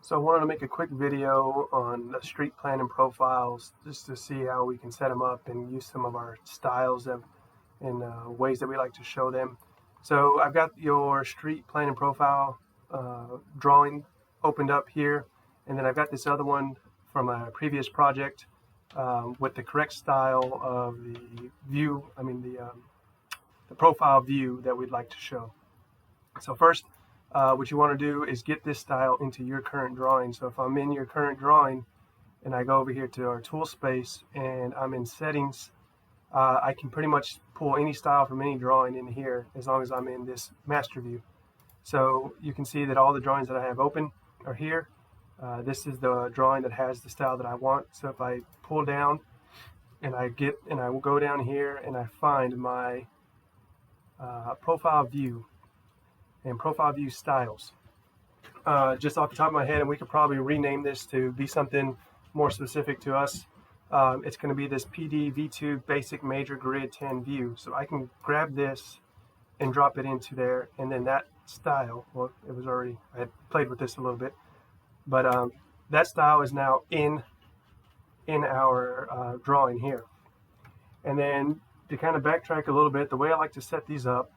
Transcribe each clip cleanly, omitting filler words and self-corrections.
So I wanted to make a quick video on the street plan and profiles just to see how we can set them up and use some of our styles and ways that we like to show them. So I've got your street plan and profile drawing opened up here, and then I've got this other one from a previous project with the correct style of the view, the profile view that we'd like to show. So first, what you want to do is get this style into your current drawing. So if I'm in your current drawing and I go over here to our tool space and I'm in settings, I can pretty much pull any style from any drawing in here as long as I'm in this master view. So you can see that all the drawings that I have open are here. This is the drawing that has the style that I want. So if I pull down and I will go down here and I find my profile view and profile view styles. Just off the top of my head, and we could probably rename this to be something more specific to us. It's going to be this PD V2 Basic Major Grid 10 view. So I can grab this and drop it into there, and then that style, well, I had played with this a little bit, but that style is now in our drawing here. And then to kind of backtrack a little bit, the way I like to set these up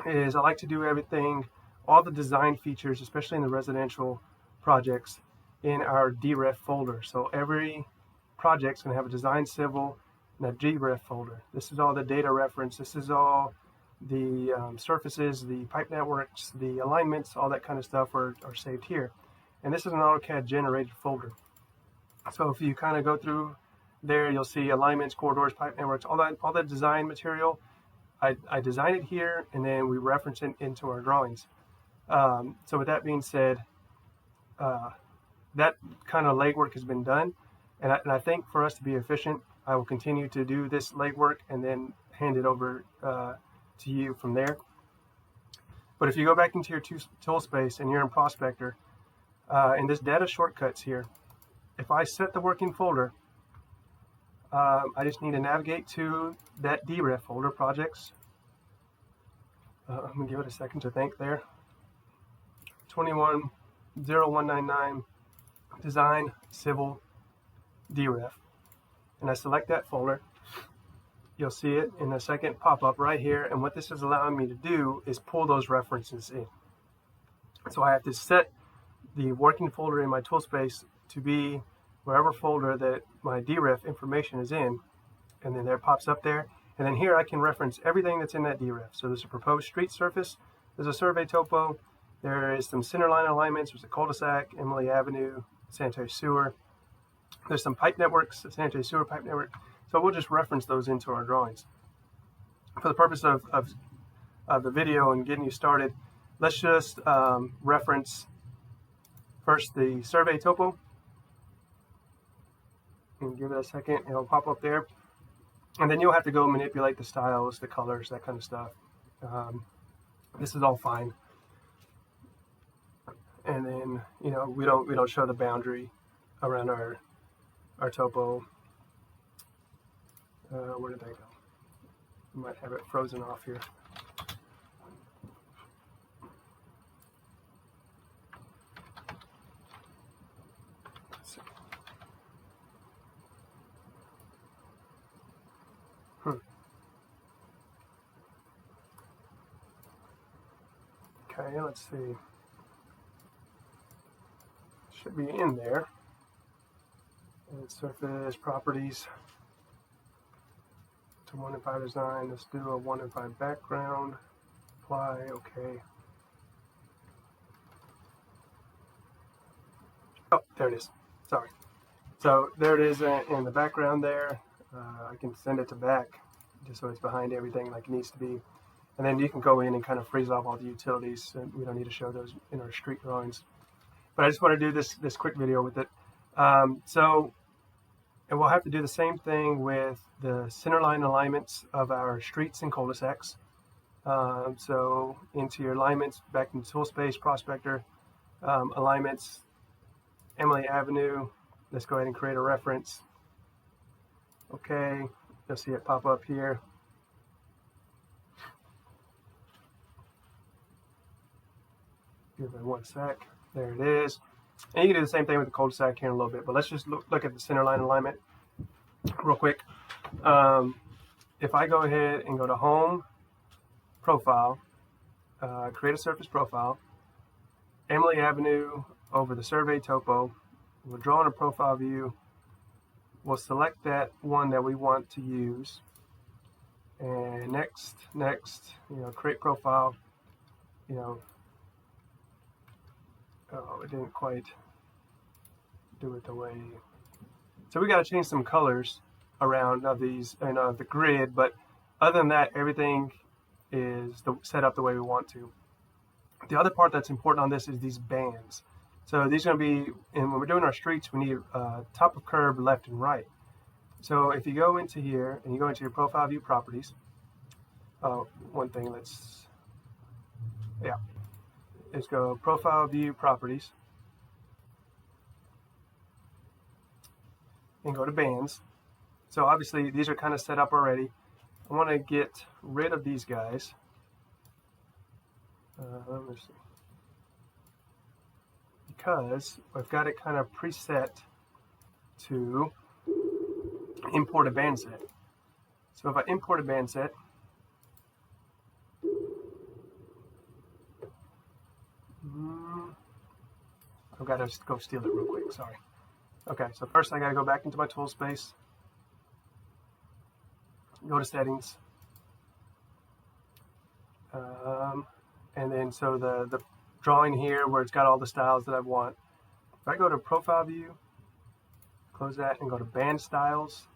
is I like to do everything, all the design features, especially in the residential projects, in our DREF folder. So every project's going to have a design civil and a DREF folder. This is all the data reference. This is all the surfaces, the pipe networks, the alignments, all that kind of stuff are saved here. And this is an AutoCAD generated folder. So if you kind of go through there, you'll see alignments, corridors, pipe networks, all that design material. I design it here, and then we reference it into our drawings. So with that being said, that kind of legwork has been done, and I think for us to be efficient, I will continue to do this legwork and then hand it over to you from there. But if you go back into your tool space and you're in Prospector, in this data shortcuts here, if I set the working folder, I just need to navigate to that DREF folder, projects. I'm going to give it a second to think there. 210199, design, civil, DREF. And I select that folder. You'll see it in a second pop up right here. And what this is allowing me to do is pull those references in. So I have to set the working folder in my tool space to be wherever folder that my DREF information is in, and then there it pops up there. And then here I can reference everything that's in that DREF. So there's a proposed street surface, there's a survey topo, there is some centerline alignments, there's a cul-de-sac, Emily Avenue, sanitary sewer. There's some pipe networks, a sanitary sewer pipe network. So we'll just reference those into our drawings. For the purpose of the video and getting you started, let's just reference first the survey topo. And give it a second, it'll pop up there. And then you'll have to go manipulate the styles, the colors, that kind of stuff. This is all fine. And then, we don't show the boundary around our topo. Where did that go? We might have it frozen off here. Okay, let's see. Should be in there. And surface properties to 1 and 5 design. Let's do a 1 and 5 background. Apply. Okay. Oh, there it is. Sorry. So there it is in the background there. I can send it to back just so it's behind everything like it needs to be. And then you can go in and kind of freeze off all the utilities, and we don't need to show those in our street drawings. But I just want to do this quick video with it. And we'll have to do the same thing with the centerline alignments of our streets and cul-de-sacs. So into your alignments, back in tool space, Prospector, alignments, Emily Avenue. Let's go ahead and create a reference. Okay, you'll see it pop up here. Give it one sec. There it is. And you can do the same thing with the cul-de-sac here in a little bit, but let's just look at the center line alignment real quick. If I go ahead and go to Home, Profile, create a surface profile, Emily Avenue over the survey topo, we'll draw in a profile view, we'll select that one that we want to use, and next, create profile, oh, it didn't quite do it the way, so we got to change some colors around of these and of the grid, but other than that, everything is set up the way we want to. The other part that's important on this is these bands. So these are going to be, and when we're doing our streets, we need top of curb, left and right. So if you go into here and you go into your profile view properties, one thing, let's go profile view properties and go to bands. So obviously these are kind of set up already. I want to get rid of these guys. Let's see. Because I've got it kind of preset to import a band set. So if I import a band set, I've got to go steal it real quick, sorry. Okay, so first I got to go back into my tool space, go to settings, and then so the drawing here where it's got all the styles that I want. If I go to profile view, close that and go to band styles,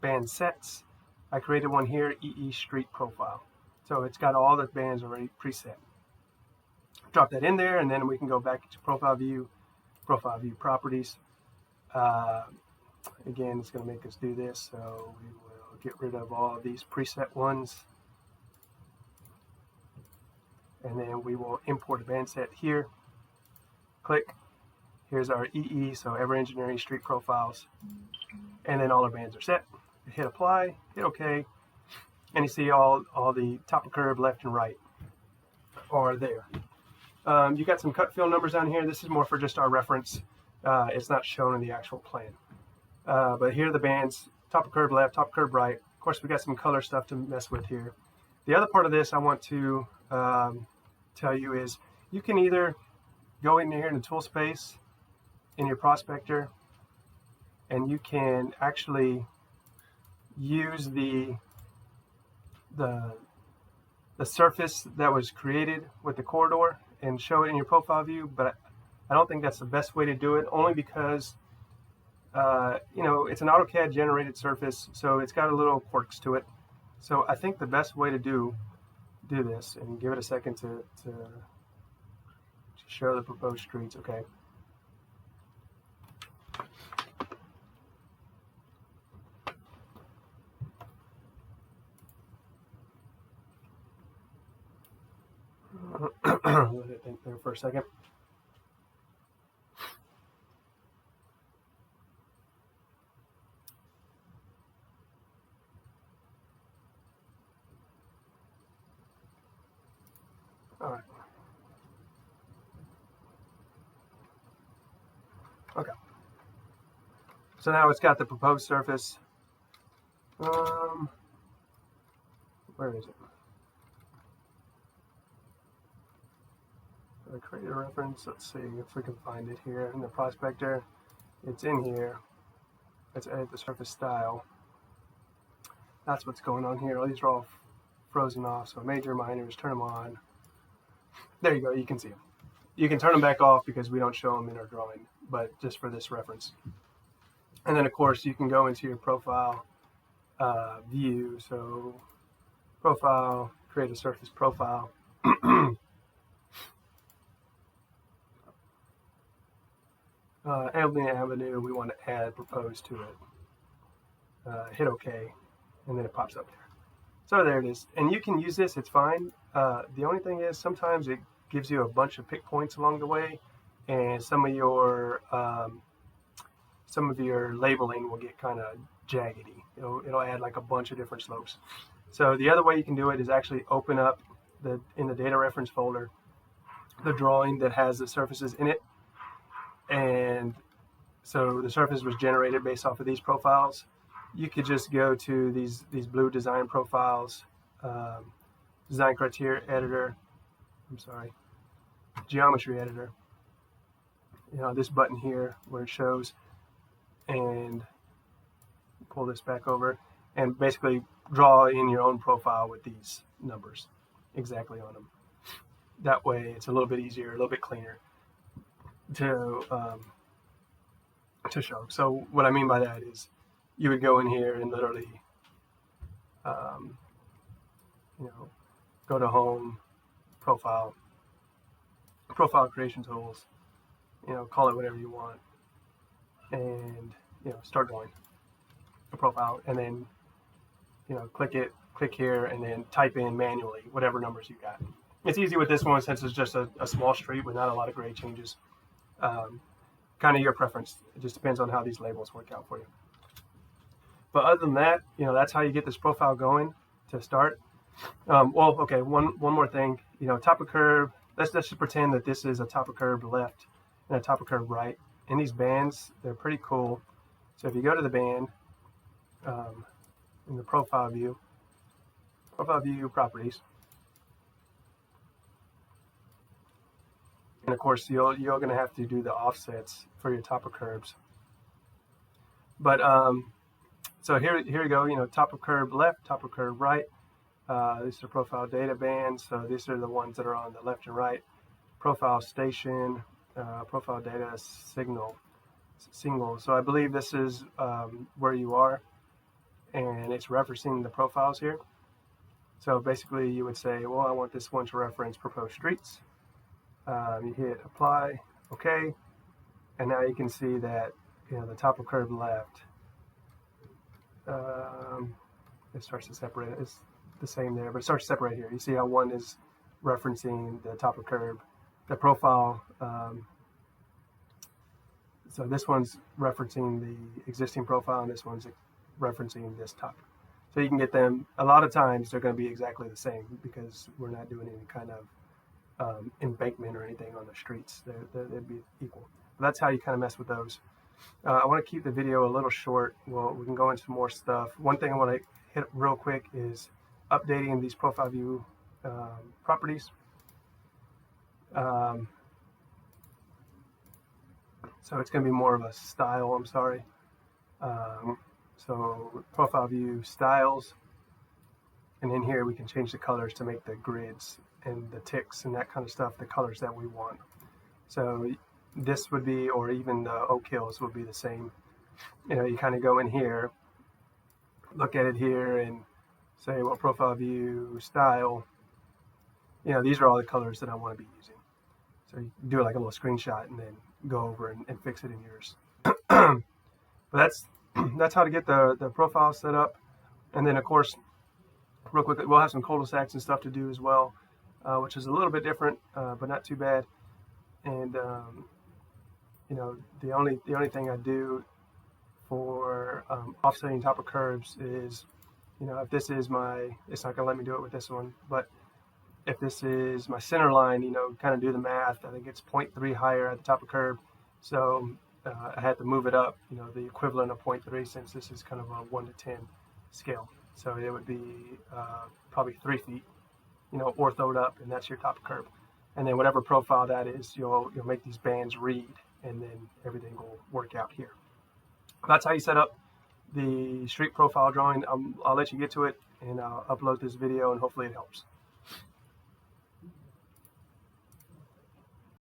band sets, I created one here, EE Street Profile. So it's got all the bands already preset. Drop that in there and then we can go back to profile view properties. Again, it's going to make us do this, so we will get rid of all of these preset ones. And then we will import a band set here. Click. Here's our EE, so Ever Engineering Street Profiles. And then all our bands are set. Hit apply, hit OK, and you see all the top of curb, left and right are there. You got some cut fill numbers down here. This is more for just our reference. It's not shown in the actual plan. But here are the bands, top of curb left, top of curb right. Of course, we got some color stuff to mess with here. The other part of this I want to tell you is you can either go in here in the tool space in your prospector and you can actually use the surface that was created with the corridor and show it in your profile view, but I don't think that's the best way to do it, only because it's an AutoCAD generated surface, so it's got a little quirks to it. So I think the best way to do this, and give it a second to show the proposed streets. Okay. Let it think there for a second. All right. Okay. So now it's got the proposed surface. Where is it? I create a reference. Let's see if we can find it here in the prospector. It's in here. Let's edit the surface style. That's what's going on here. All these are all frozen off. So major, minors, turn them on. There you go. You can see them. You can turn them back off because we don't show them in our drawing, but just for this reference. And then of course you can go into your profile view. So profile, create a surface profile. Emily Avenue, we want to add proposed to it. Hit OK, and then it pops up there. So there it is. And you can use this, it's fine. The only thing is sometimes it gives you a bunch of pick points along the way, and some of your labeling will get kind of jaggedy. It'll add like a bunch of different slopes. So the other way you can do it is actually open up in the data reference folder the drawing that has the surfaces in it. And so the surface was generated based off of these profiles. You could just go to these blue design profiles, design criteria editor, geometry editor. This button here where it shows, and pull this back over, and basically draw in your own profile with these numbers exactly on them. That way it's a little bit easier, a little bit cleaner to show. So what I mean by that is you would go in here and literally go to home, profile creation tools, call it whatever you want, and start drawing a profile, and then click here, and then type in manually whatever numbers you got. It's easy with this one since it's just a small street with not a lot of grade changes. Kind of your preference. It just depends on how these labels work out for you. But other than that, that's how you get this profile going to start. Well, okay, one more thing. Top of curve. Let's just pretend that this is a top of curve left and a top of curve right. And these bands, they're pretty cool. So if you go to the band, in the profile view properties, and of course you're going to have to do the offsets for your top of curves. But so here you go. Top of curve left, top of curve right. These are profile data bands. So these are the ones that are on the left and right. Profile station, profile data single. So I believe this is where you are, and it's referencing the profiles here. So basically you would say, well, I want this one to reference proposed streets. You hit apply, okay, and now you can see that the top of curve left, it starts to separate. It's the same there, but it starts to separate here. You see how one is referencing the top of curve, the profile. So this one's referencing the existing profile, and this one's referencing this top. So you can get them. A lot of times they're going to be exactly the same because we're not doing any kind of embankment or anything on the streets. They'd be equal. But that's how you kind of mess with those. I want to keep the video a little short. Well, we can go into more stuff. One thing I want to hit real quick is updating these profile view properties. So it's going to be more of a style, so profile view styles, and in here we can change the colors to make the grids and the ticks and that kind of stuff the colors that we want. So this would be, or even the oak hills would be the same. You kind of go in here, look at it here, and say what profile view style. These are all the colors that I want to be using. So you do like a little screenshot and then go over and fix it in yours. But that's how to get the profile set up. And then of course, real quickly, we'll have some cul-de-sacs and stuff to do as well, which is a little bit different, but not too bad. And the only thing I do for offsetting top of curves is, if this is it's not gonna let me do it with this one, but if this is my center line, kind of do the math. I think it's 0.3 higher at the top of curve. So I had to move it up, the equivalent of 0.3, since this is kind of a 1 to 10 scale. So it would be probably 3 feet, orthoed up, and that's your top of curve. And then whatever profile that is, you'll make these bands read, and then everything will work out here. That's how you set up the street profile drawing. I'll let you get to it, and I'll upload this video, and hopefully it helps.